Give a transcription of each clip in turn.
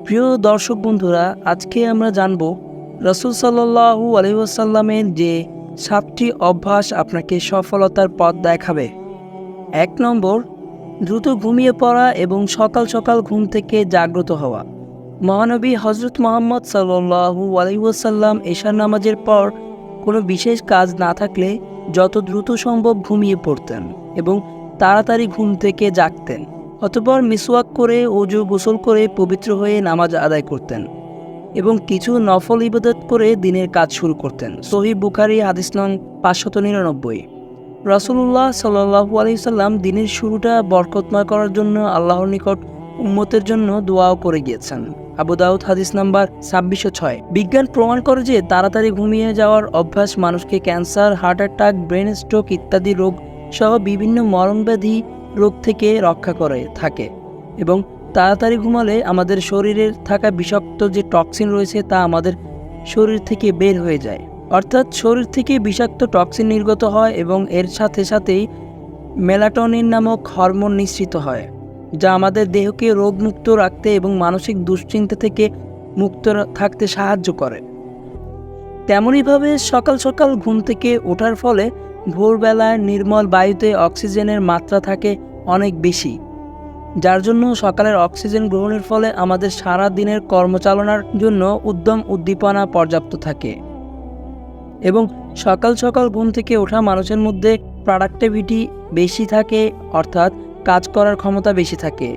প্রিয় দর্শক বন্ধুরা, আজকে আমরা জানব রাসূল সাল্লাল্লাহু আলাইহি ওয়াসাল্লামের যে 7টি অভ্যাস আপনাকে সফলতার পথ দেখাবে। 1 নম্বর, দ্রুত ঘুমিয়ে পড়া এবং সকাল সকাল ঘুম থেকে জাগ্রত হওয়া। মহানবী হযরত মুহাম্মদ সাল্লাল্লাহু আলাইহি ওয়াসাল্লাম এশার নামাজের পর কোনো বিশেষ কাজ না থাকলে যত দ্রুত সম্ভব ঘুমিয়ে পড়তেন এবং তাড়াতাড়ি ঘুম থেকে জাগতেন। অতঃপর মিসওয়াক করে ওযু গোসল করে পবিত্র হয়ে নামাজ আদায় করতেন এবং কিছু নফল ইবাদত করে দিনের কাজ শুরু করতেন। সহিহ বুখারী হাদিস নং 599। রাসূলুল্লাহ সাল্লাল্লাহু আলাইহি সাল্লাম দিনের শুরুটা বরকতময় করার জন্য আল্লাহর নিকট উম্মতের জন্য দোয়াও করে গিয়েছেন। আবু দাউদ হাদিস নাম্বার 2606। বিজ্ঞান প্রমাণ করে যে তাড়াতাড়ি ঘুমিয়ে যাওয়ার অভ্যাস মানুষকে cancer, heart attack, brain stroke ইত্যাদি রোগ সহ বিভিন্ন মরণব্যাধি রোগ থেকে রক্ষা করে থাকে এবং তাড়াতাড়ি ঘুমালে আমাদের শরীরের থাকা বিষাক্ত যে টক্সিন রয়েছে তা আমাদের শরীর থেকে বের হয়ে যায়। অর্থাৎ শরীর থেকে বিষাক্ত টক্সিন নির্গত হয় এবং এর সাথে সাথেই মেলাটোনিন নামক হরমোন নিঃসৃত হয়, যা আমাদের দেহকে রোগমুক্ত রাখতে এবং মানসিক দুশ্চিন্তা থেকে মুক্ত থাকতে সাহায্য করে। তেমনইভাবে সকাল সকাল ঘুম থেকে ওঠার ফলে ভোরবেলায় নির্মল বায়ুতে অক্সিজেনের মাত্রা থাকে অনেক বেশি, যার জন্য সকালের অক্সিজেন গ্রহণের ফলে আমাদের সারা দিনের কর্মচালনার জন্য উদ্যম উদ্দীপনা পর্যাপ্ত থাকে এবং সকাল সকাল ঘুম থেকে ওঠা মানুষের মধ্যে প্রোডাক্টিভিটি বেশি থাকে, অর্থাৎ কাজ করার ক্ষমতা বেশি থাকে।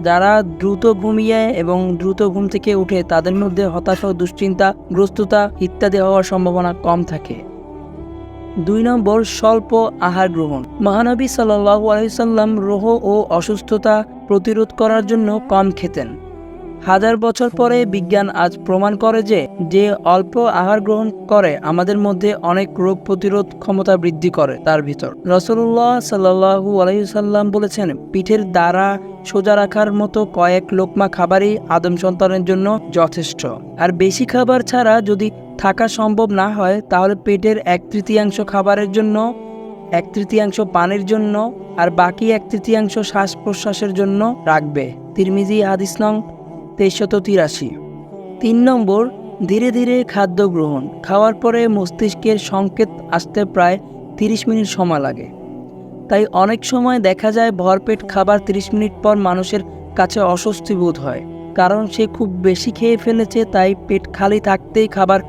যারা দ্রুত ঘুমিয়ে এবং দ্রুত ঘুম থেকে উঠে তাদের মধ্যে হতাশা, দুশ্চিন্তা, গ্রস্ততা ইত্যাদি হওয়ার সম্ভাবনা কম থাকে। 2 নম্বর, স্বল্প আহার গ্রহণ। মহানবী সাল্লাল্লাহু আলাইহি সাল্লাম রোগ ও অসুস্থতা প্রতিরোধ করার জন্য কম খেতেন। হাজার বছর পরে বিজ্ঞান আজ প্রমাণ করে যে অল্প আহার গ্রহণ করে আমাদের মধ্যে অনেক রোগ প্রতিরোধ ক্ষমতা বৃদ্ধি করে। তার ভিতর রাসূলুল্লাহ সাল্লাল্লাহু আলাইহি সাল্লাম বলেছেন, পিঠের দ্বারা সোজা রাখার মতো কয়েক লোকমা খাবারই আদম সন্তানের জন্য যথেষ্ট। আর বেশি খাবার ছাড়া যদি থাকা সম্ভব না হয় তাহলে পেটের 1/3 খাবারের জন্য, 1/3 পানির জন্য আর বাকি 1/3 শ্বাস প্রশ্বাসের জন্য রাখবে। তিরমিজি হাদিস নং 2383। 3 নম্বর, ধীরে ধীরে খাদ্য গ্রহণ। খাওয়ার পরে মস্তিষ্কের সংকেত আসতে প্রায় 30 মিনিট সময় লাগে। তাই অনেক সময় দেখা যায় ভরপেট খাবার 30 মিনিট পর মানুষের কাছে অস্বস্তি বোধ হয়, কারণ সে খুব বেশি খেয়ে ফেলেছে। তাই পেট খালি থাকতেই খাবার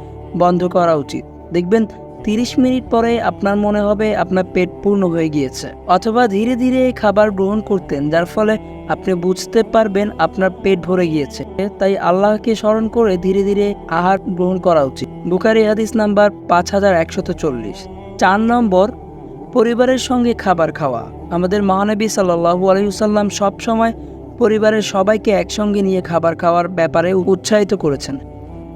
বন্ধ করা উচিত। দেখবেন 30 মিনিট পরে আপনার মনে হবে আপনার পেট পূর্ণ হয়ে গিয়েছে। অথবা ধীরে ধীরে খাবার গ্রহণ করতেন, যার ফলে আপনি বুঝতে পারবেন আপনার পেট ভরে গিয়েছে। তাই আল্লাহকে স্মরণ করে ধীরে ধীরে আহার গ্রহণ করা উচিত। বুখারী হাদিস নাম্বার 5140। 4 নম্বর, পরিবারের সঙ্গে খাবার খাওয়া। আমাদের মহানবী সাল্লাল্লাহু আলাইহি ওয়াসাল্লাম সবসময় পরিবারের সবাইকে একসঙ্গে নিয়ে খাবার খাওয়ার ব্যাপারে উৎসাহিত করেছেন।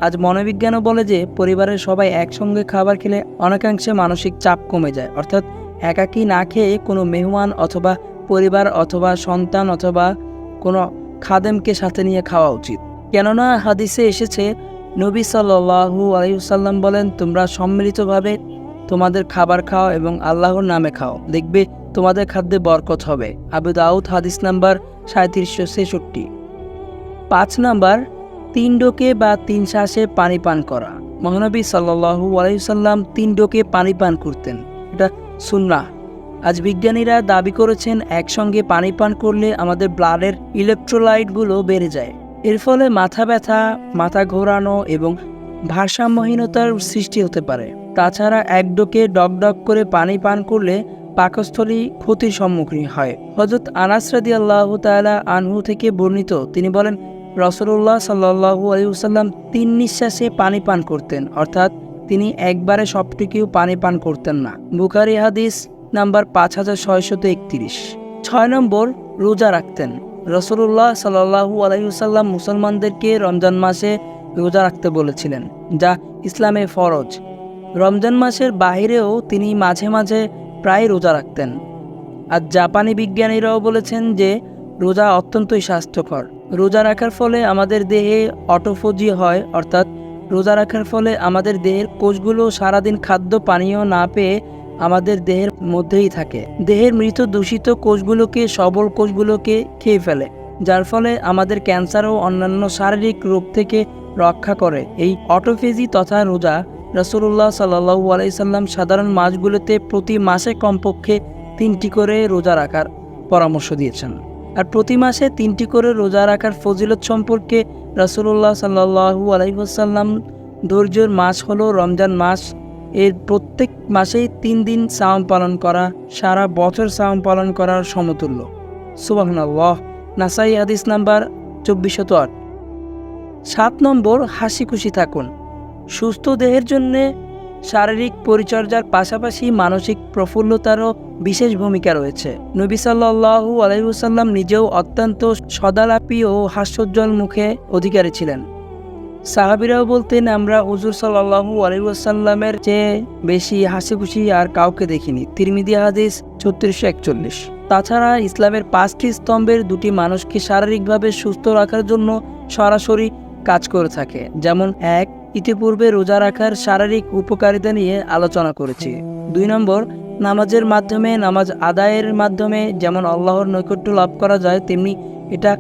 আজ মনোবিজ্ঞানও বলে যে পরিবারের সবাই একসঙ্গে খাবার খেলে অনেকাংশে মানসিক চাপ কমে যায়। অর্থাৎ একাকী না খেয়ে কোনো মেহমান অথবা পরিবার অথবা সন্তান অথবা কোনো খাদেমকে সাথে নিয়ে খাওয়া উচিত। কেননা হাদিসে এসেছে, নবী সাল্লাল্লাহু আলাইহি ওয়াসাল্লাম বলেন, তোমরা সম্মিলিতভাবে তোমাদের খাবার খাও এবং আল্লাহর নামে খাও, দেখবে তোমাদের খাদ্যে বরকত হবে। আবু দাউদ হাদিস নাম্বার 3766। 5 নম্বর, 3 ডোকে বা 3 শ্বাসে পানি পান করা। মহানবী সাল্লাল্লাহু আলাইহি ওয়াসাল্লাম 3 ডোকে পানি পান করতেন, এটা সুন্নাহ। আজ বিজ্ঞানীরা দাবি করেছেন একসঙ্গে পানি পান করলে আমাদের ব্লাডের ইলেকট্রোলাইটগুলো বেড়ে যায়। এর ফলে মাথা ব্যথা, মাথা ঘোরানো এবং ভারসাম্যহীনতার সৃষ্টি হতে পারে। তাছাড়া 1 ডোকে ডক করে পানি পান করলে পাকস্থলী ক্ষতির সম্মুখীন হয়। হযরত আনাস রাদিয়াল্লাহু তাআলা আনহু থেকে বর্ণিত, তিনি বলেন, রাসূলুল্লাহ সাল্লাল্লাহু আলাইহি ওয়াসাল্লাম 3 নিঃশ্বাসে পানি পান করতেন, অর্থাৎ তিনি একবারে সবটুকু পানি পান করতেন না। বুখারী হাদিস নাম্বার 5631। 6 নম্বর, রোজা রাখতেন। রাসূলুল্লাহ সাল্লাল্লাহু আলাইহি ওয়াসাল্লাম মুসলমানদেরকে রমজান মাসে রোজা রাখতে বলেছিলেন, যা ইসলামে ফরজ। রমজান মাসের বাহিরেও তিনি মাঝে মাঝে প্রায় রোজা রাখতেন। আর জাপানি বিজ্ঞানীরাও বলেছেন যে রোজা অত্যন্তই স্বাস্থ্যকর। রোজা রাখার ফলে আমাদের দেহে অটোফজি হয়, অর্থাৎ রোজা রাখার ফলে আমাদের দেহের কোষগুলো সারাদিন খাদ্য পানীয় না পেয়ে আমাদের দেহের মধ্যেই থাকে। দেহের মৃত দূষিত কোষগুলোকে সবল কোষগুলোকে খেয়ে ফেলে। যার ফলে আমাদের ক্যান্সার ও অন্যান্য শারীরিক রোগ থেকে রক্ষা করে। এই অটোফেজি তথা রোজা রাসূলুল্লাহ সাল্লাল্লাহু আলাইহি সাল্লাম সাধারণ মাসগুলোতে প্রতি মাসে কমপক্ষে 3টি করে রোজা রাখার পরামর্শ দিয়েছেন। আর প্রতি মাসে 3টি করে রোজা রাখার ফজিলত সম্পর্কে রাসূলুল্লাহ সাল্লাল্লাহু আলাইহি ওয়াসাল্লাম ধৈর্যের মাস হলো রমজান মাস, এর প্রত্যেক মাসেই 3 দিন সাওম পালন করা সারা বছর সাওম পালন করার সমতুল্য। সুবহানাল্লাহ। নাসাই হাদিস নাম্বার 2408। 7 নম্বর, হাসি খুশি থাকুন। সুস্থ দেহের জন্যে শারীরিক পরিচর্যার পাশাপাশি মানসিক প্রফুল্লতারও বিশেষ ভূমিকা রয়েছে। নবী সাল্লাল্লাহু আলাইহি ওয়াসাল্লাম নিজেও অত্যন্ত সদালাপী ও হাস্যোজ্জ্বল মুখে অধিকারী ছিলেন। সাহাবীরাও বলতেন, আমরা হুজুর সাল্লাল্লাহু আলাইহি ওয়াসাল্লামের চেয়ে বেশি হাসি খুশি আর কাউকে দেখিনি। তিরমিজি হাদিস 3641। তাছাড়া ইসলামের 5টি স্তম্ভের 2টি মানুষকে শারীরিকভাবে সুস্থ রাখার জন্য সরাসরি কাজ করে থাকে। যেমন 1, ইতিপূর্বে রোজা রাখার শারীরিক উপকারিতা নিয়ে আলোচনা করেছি। 2 নম্বর, নামাজের মাধ্যমে নামাজ আদায়ের মাধ্যমে যেমন আল্লাহর নৈকট্য লাভ করা যায়, তেমনি এটা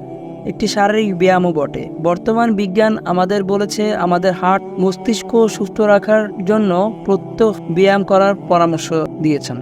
একটি শারীরিক ব্যায়ামও বটে। বর্তমান বিজ্ঞান আমাদের বলেছে আমাদের হার্ট মস্তিষ্ক সুস্থ রাখার জন্য প্রত্যহ ব্যায়াম করার পরামর্শ দিয়েছেন।